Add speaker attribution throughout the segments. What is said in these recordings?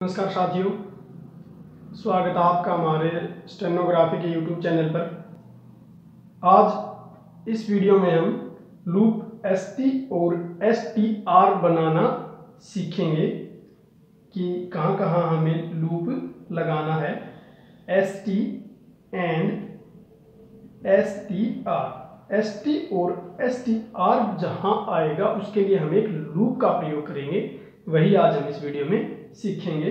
Speaker 1: नमस्कार साथियों, स्वागत है आपका हमारे स्टेनोग्राफी के यूट्यूब चैनल पर। आज इस वीडियो में हम लूप एसटी और एसटीआर बनाना सीखेंगे कि कहाँ कहाँ हमें लूप लगाना है। एसटी एंड एसटीआर, एसटी और एसटीआर जहाँ आएगा उसके लिए हम एक लूप का प्रयोग करेंगे, वही आज हम इस वीडियो में सीखेंगे।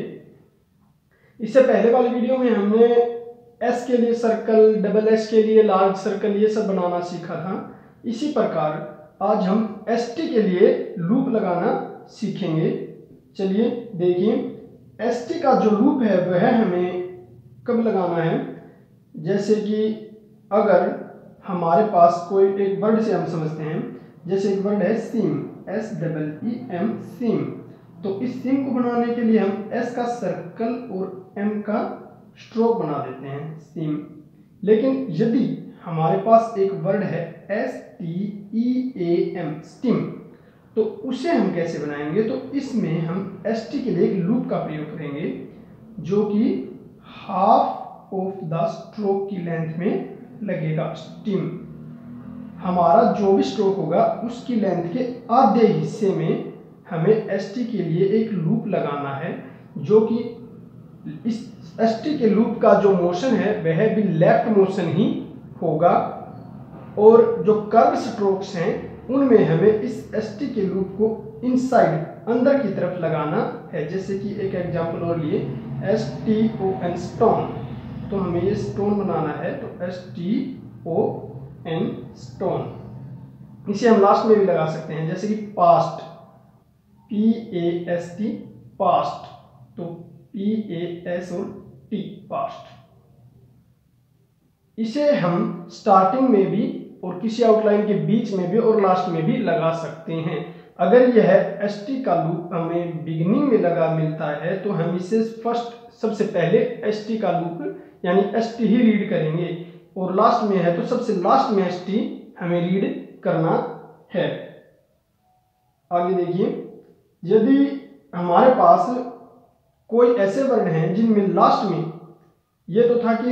Speaker 1: इससे पहले वाली वीडियो में हमने एस के लिए सर्कल, डबल एस के लिए लार्ज सर्कल, ये सब बनाना सीखा था। इसी प्रकार आज हम एसटी के लिए लूप लगाना सीखेंगे। चलिए देखिए, एसटी का जो लूप है वह हमें कब लगाना है। जैसे कि अगर हमारे पास कोई एक वर्ड से हम समझते हैं, जैसे एक वर्ड है सिम, SEEM, सिम। तो इस सिम को बनाने के लिए हम एस का सर्कल और एम का स्ट्रोक बना देते हैं, सिम। लेकिन यदि हमारे पास एक वर्ड है STEAM, स्टीम, तो उसे हम कैसे बनाएंगे। तो इसमें हम एसटी के लिए एक लूप का प्रयोग करेंगे जो कि हाफ ऑफ द स्ट्रोक की लेंथ में लगेगा। स्टीम, हमारा जो भी स्ट्रोक होगा उसकी लेंथ के आधे हिस्से में हमें एसटी के लिए एक लूप लगाना है, जो कि इस एसटी के लूप का जो मोशन है वह भी लेफ्ट मोशन ही होगा, और जो कर्व स्ट्रोक्स हैं उनमें हमें इस एसटी के लूप को इनसाइड, अंदर की तरफ लगाना है। जैसे कि एक एग्जांपल और लिए, STON, स्टोन। तो हमें ये स्टोन बनाना है, तो STON, स्टोन। इसे हम लास्ट में भी लगा सकते हैं, जैसे कि पास्ट, PAST, पास्ट। तो PAS और T, पास्ट। इसे हम स्टार्टिंग में भी और किसी आउटलाइन के बीच में भी और लास्ट में भी लगा सकते हैं। अगर यह एसटी का लूप हमें बिगिनिंग में लगा मिलता है तो हम इसे सबसे पहले एसटी का लूप यानी एसटी ही रीड करेंगे, और लास्ट में है तो सबसे लास्ट में एसटी हमें रीड करना है। आगे देखिए, यदि हमारे पास कोई ऐसे वर्ड हैं जिनमें लास्ट में, ये तो था कि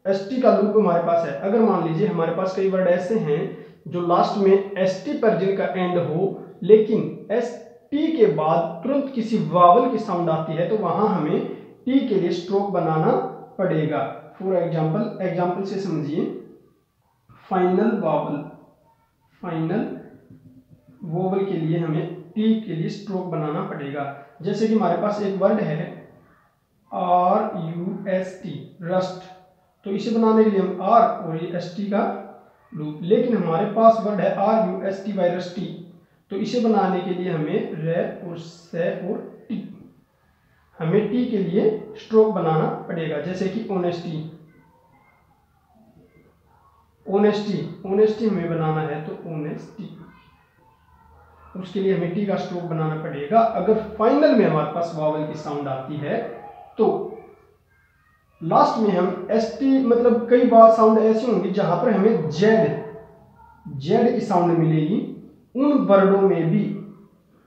Speaker 1: एसटी का लूप हमारे पास है। अगर मान लीजिए हमारे पास कई वर्ड ऐसे हैं जो लास्ट में एसटी पर जिनका एंड हो, लेकिन एसटी के बाद तुरंत किसी वावल की साउंड आती है, तो वहां हमें टी के लिए स्ट्रोक बनाना पड़ेगा। फॉर एग्जाम्पल से समझिए, फाइनल वावल, फाइनल वोवल के लिए हमें टी के लिए स्ट्रोक बनाना पड़ेगा। जैसे कि हमारे पास एक वर्ड है RUST, रस्ट। तो इसे बनाने के लिए हम आर और ये एसटी का लूप, लेकिन हमारे पास वर्ड है RUST बाय रस्टी। तो इसे बनाने के लिए हमें रे और से और टी, हमें टी के लिए स्ट्रोक बनाना पड़ेगा। जैसे कि ऑनेस्टी, ऑनेस्टी, ऑनेस्टी हमें बनाना है तो ऑनेस्टी, उसके लिए हमें टी का स्ट्रोक बनाना पड़ेगा। अगर फाइनल में हमारे पास वावल की साउंड आती है तो लास्ट में हम एसटी, मतलब कई बार साउंड ऐसी होंगी जहां पर हमें जेड की साउंड मिलेगी, उन वर्डों में भी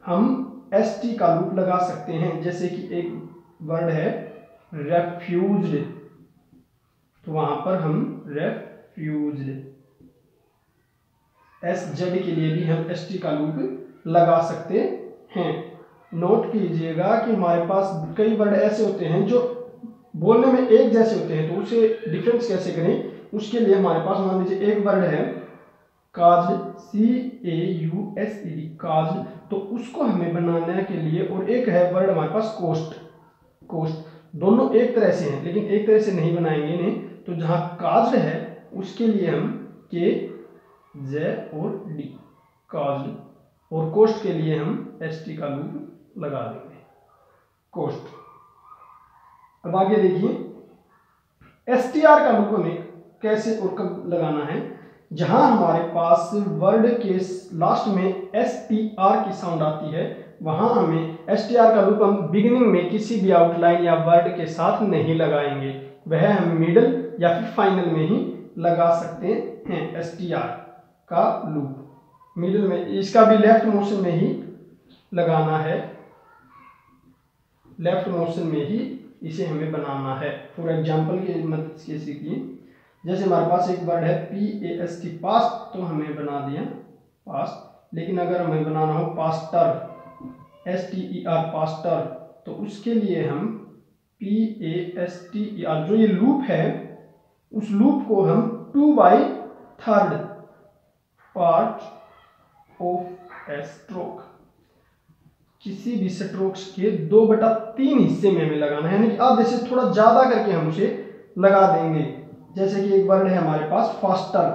Speaker 1: हम एसटी का लूप लगा सकते हैं। जैसे कि एक वर्ड है रेफ्यूज्ड, तो वहां पर हम रेफ्यूज्ड, SZ के लिए भी हम एसटी का लूप लगा सकते हैं। नोट कीजिएगा कि हमारे पास कई वर्ड ऐसे होते हैं जो बोलने में एक जैसे होते हैं, तो उसे डिफरेंस कैसे करें, उसके लिए हमारे पास मान लीजिए एक वर्ड है काज्ड, CAUSED, काज्ड। तो उसको हमें बनाने के लिए, और एक है वर्ड हमारे पास कोस्ट, कोस्ट। दोनों एक तरह से हैं लेकिन एक तरह से नहीं बनाएंगे इन्हें। तो जहां काज्ड है उसके लिए हम के, जे और डी, काज्ड, और कोस्ट के लिए हम एसटी का लूप लगा देंगे, कोस्ट। अब आगे देखिए, एसटीआर का लूप हमें कैसे और कब लगाना है। जहां हमारे पास वर्ड के लास्ट में एसटीआर की साउंड आती है, वहां हमें एसटीआर का लूप हम बिगिनिंग में किसी भी आउटलाइन या वर्ड के साथ नहीं लगाएंगे, वह हम मिडल या फिर फाइनल में ही लगा सकते हैं। एसटीआर का लूप मिडिल में, इसका भी लेफ्ट मोशन में ही लगाना है। लेफ्ट मोशन में ही इसे हमें बनाना है। फॉर एग्जांपल की मदद से सीखिए, जैसे हमारे पास एक वर्ड है PAST पास्ट, तो हमें बना दिया पास्ट। लेकिन अगर हमें बनाना हो पास्टर STER पास्टर, तो उसके लिए हम PASTER जो ये लूप है उस लूप को हम 2/3 पार्ट ऑफ ए स्ट्रोक, किसी भी स्ट्रोक्स के 2/3 हिस्से में हमें लगाना है, यानी कि आधे से थोड़ा ज्यादा करके हम उसे लगा देंगे। जैसे कि एक वर्ड है हमारे पास फास्टर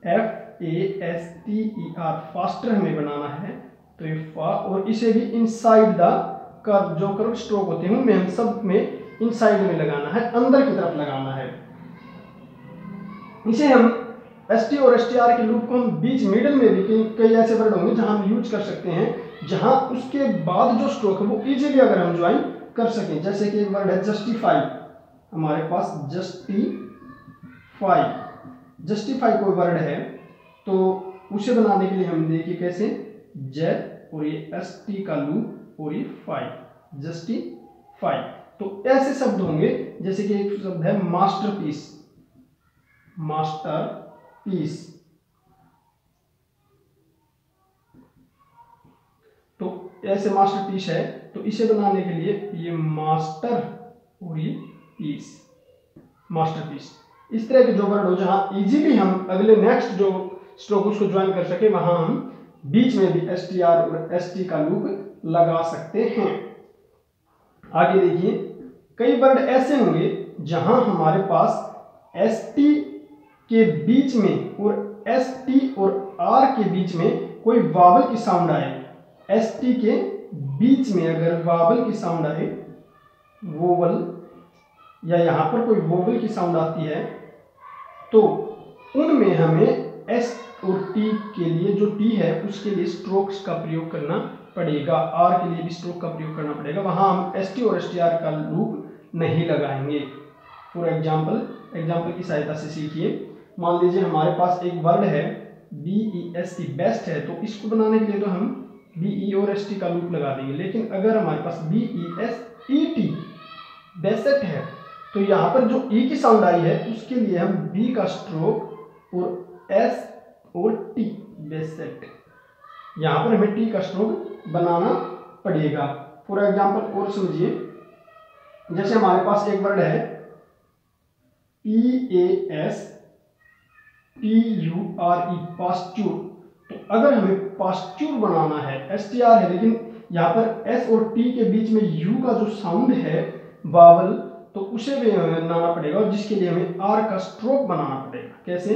Speaker 1: FASTER, फास्टर हमें बनाना है, तो ये फा, और इसे भी इनसाइड द कर्व, जो कर्व स्ट्रोक होते हैं उनमें हम सब में इनसाइड में लगाना है, अंदर की तरफ लगाना है। इसे हम ST और STR के लूप को हम बीच मिडिल में भी कई ऐसे वर्ड होंगे जहां हम यूज कर सकते हैं, जहां उसके बाद जो स्ट्रोक है वो इजीली अगर हम ज्वाइन कर सकें। जैसे कि एक वर्ड है जस्टिफाई, हमारे पास जस्टिफाई, जस्टिफाई कोई वर्ड है तो उसे बनाने के लिए हम देखिए कैसे, ज और ये ST का लूप और ये फाई, जस्टिफाई। तो ऐसे शब्द होंगे, जैसे कि एक शब्द है मास्टरपीस, मास्टरपीस, तो ऐसे मास्टरपीस है, तो इसे बनाने के लिए ये मास्टर और ये पीस, मास्टरपीस। इस तरह के जो वर्ड हो जहां इजीली हम अगले नेक्स्ट जो स्ट्रोक उसको ज्वाइन कर सके, वहां हम बीच में भी STR और ST का लूप लगा सकते हैं। आगे देखिए, कई वर्ड ऐसे होंगे जहां हमारे पास ST के बीच में और ST और R के बीच में कोई वावल की साउंड आए। ST के बीच में अगर वावल की साउंड आए, वोवल, या यहां पर कोई वोवल की साउंड आती है, तो उनमें हमें S और T के लिए, जो T है उसके लिए स्ट्रोक्स का प्रयोग करना पड़ेगा, R के लिए भी स्ट्रोक का प्रयोग करना पड़ेगा, वहां हम ST और STR का लूप नहीं लगाएंगे। फॉर एग्जाम्पल की सहायता से सीखिए। मान लीजिए हमारे पास एक वर्ड है BEST, बेस्ट है, तो इसको बनाने के लिए तो हम BE और ST का लूप लगा देंगे। लेकिन अगर हमारे पास BESET बेसेट है, तो यहाँ पर जो E की साउंड आई है उसके लिए हम B का स्ट्रोक और S और T, बेसेट, यहाँ पर हमें T का स्ट्रोक बनाना पड़ेगा। फॉर एग्जाम्पल और समझिए, जैसे हमारे पास एक वर्ड है PASTURE, पास्चूर, तो अगर हमें पास्चूर बनाना है, STR है लेकिन यहाँ पर S और T के बीच में U का जो साउंड है वावल, तो उसे भी हमें बनाना पड़ेगा, और जिसके लिए हमें R का स्ट्रोक बनाना पड़ेगा। कैसे,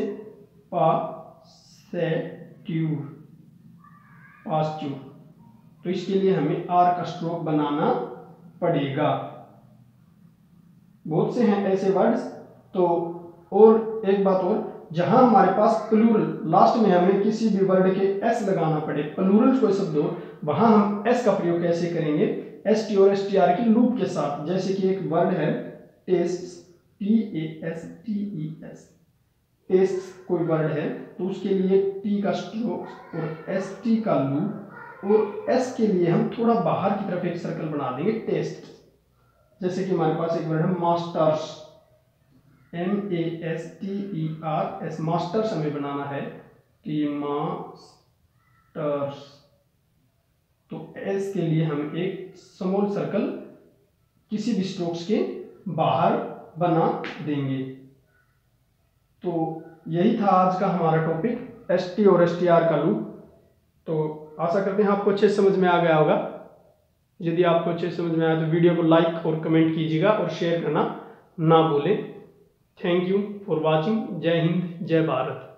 Speaker 1: पास्चूर, पास्चूर, तो इसके लिए हमें R का स्ट्रोक बनाना पड़ेगा। बहुत से हैं ऐसे वर्ड्स। तो और एक बात और, जहां हमारे पास प्लूरल लास्ट में हमें किसी भी वर्ड के S लगाना पड़े, प्लूरल कोई शब्द हो, वहां हम S का प्रयोग कैसे करेंगे, ST और STR के लूप के साथ। जैसे कि एक वर्ड है टेस्ट, TASTES, टेस्ट कोई वर्ड है, तो उसके लिए T का स्ट्रोक और ST का लूप, और S के लिए हम थोड़ा बाहर की तरफ एक सर्कल बना देंगे, टेस्ट। जैसे कि हमारे पास एक वर्ड है मास्टर्स, MASTERS, मास्टर्स हमें बनाना है, कि मास्टर्स, तो S के लिए हम एक स्मॉल सर्कल किसी भी स्ट्रोक्स के बाहर बना देंगे। तो यही था आज का हमारा टॉपिक, ST और STR का लूप। तो आशा करते हैं आपको अच्छे समझ में आ गया होगा। यदि आपको अच्छे समझ में आया तो वीडियो को लाइक और कमेंट कीजिएगा और शेयर करना ना भूलें। Thank you for watching. जय हिंद, जय भारत।